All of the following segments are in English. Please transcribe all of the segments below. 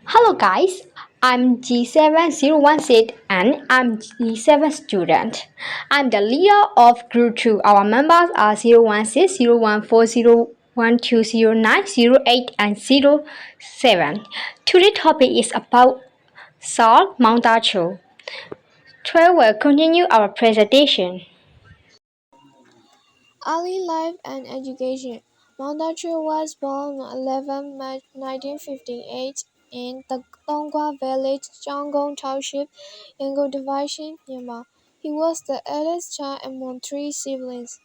Hello guys, I'm G7016 and I'm G7 student. I'm the leader of Group 2. Our members are 016, 014, 012, 08 and 07. Today's topic is about Salt Mount Archer. Today we'll continue our presentation. Early life and education. Mondachu was born on 11 March 1958 in the Dongguan village, Jianggong Township, Yangon Division, Myanmar. He was the eldest child among three siblings.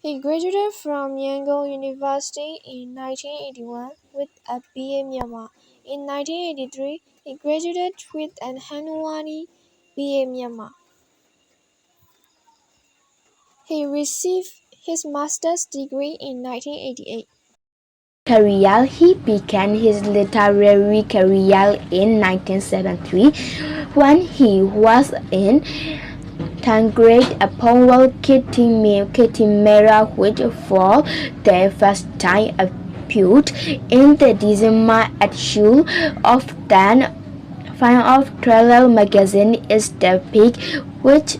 He graduated from Yangon University in 1981 with a BA Myanmar. In 1983, he graduated with an Hanwani BA Myanmar. He received his master's degree in 1988. Career. He began his literary career in 1973 when he was in 10th grade upon Kitty Mera, which for the first time appeared in the December issue of then Fine of Travel magazine is the peak which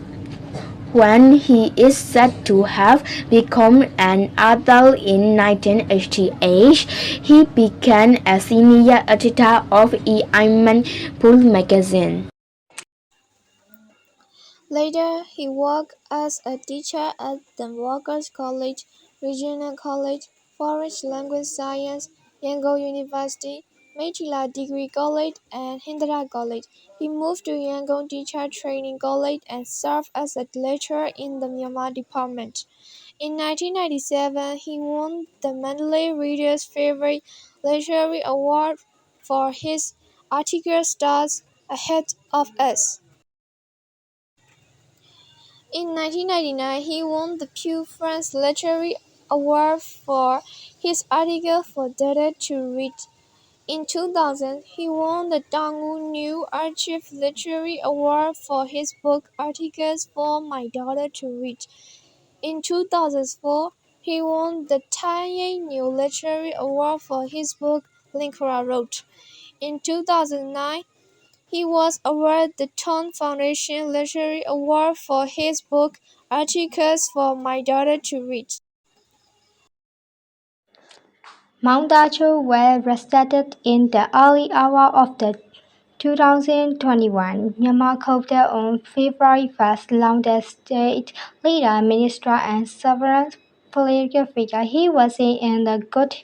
when he is said to have become an adult in 1988, he became a senior editor of E. Iman Pool magazine. Later, he worked as a teacher at the Workers' College, Regional College, Foreign Language Science, Yangon University, Meitila Degree College, and Hindra College. He moved to Yangon Teacher Training College and served as a lecturer in the Myanmar department. In 1997, he won the Mandalay Reader's Favorite Literary Award for his article Stars Ahead of Us. In 1999, he won the Pew France Literary Award for his article for Data to Read. In 2000, he won the Dangwoo New Archive Literary Award for his book Articles for My Daughter to Read. In 2004, he won the Tanye New Literary Award for his book Linkra Road. In 2009, he was awarded the Tone Foundation Literary Award for his book Articles for My Daughter to Read. Mount Archer were restarted in the early hour of the 2021 Myanmar Code on February 1st, launched as state leader, minister, and several political figure. He was seen in the good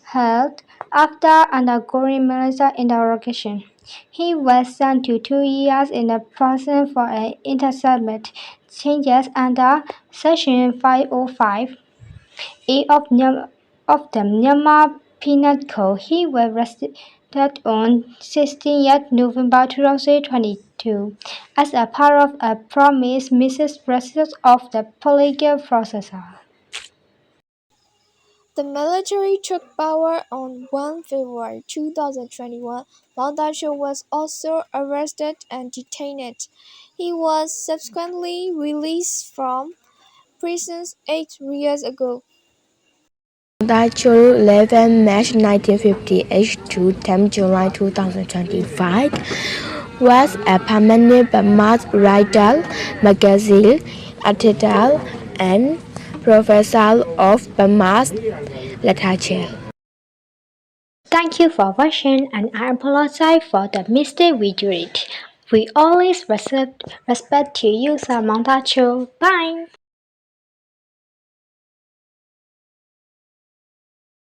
health after undergoing military interrogation. He was sent to 2 years in the prison for an intercept changes under Section 505 A of the Myanmar Penal Code. He was arrested on 16th November 2022 as a part of a promised misrepresentation of the political process. The military took power on 1 February 2021. Mondacho was also arrested and detained. He was subsequently released from prison 8 years ago. Dacho 11 March 1958 to 10 July 2025 was a permanent Burmese writer, magazine editor, and professor of Burmese literature. Thank you for watching, and I apologize for the mistake we did. We always respect to use a montage. Bye!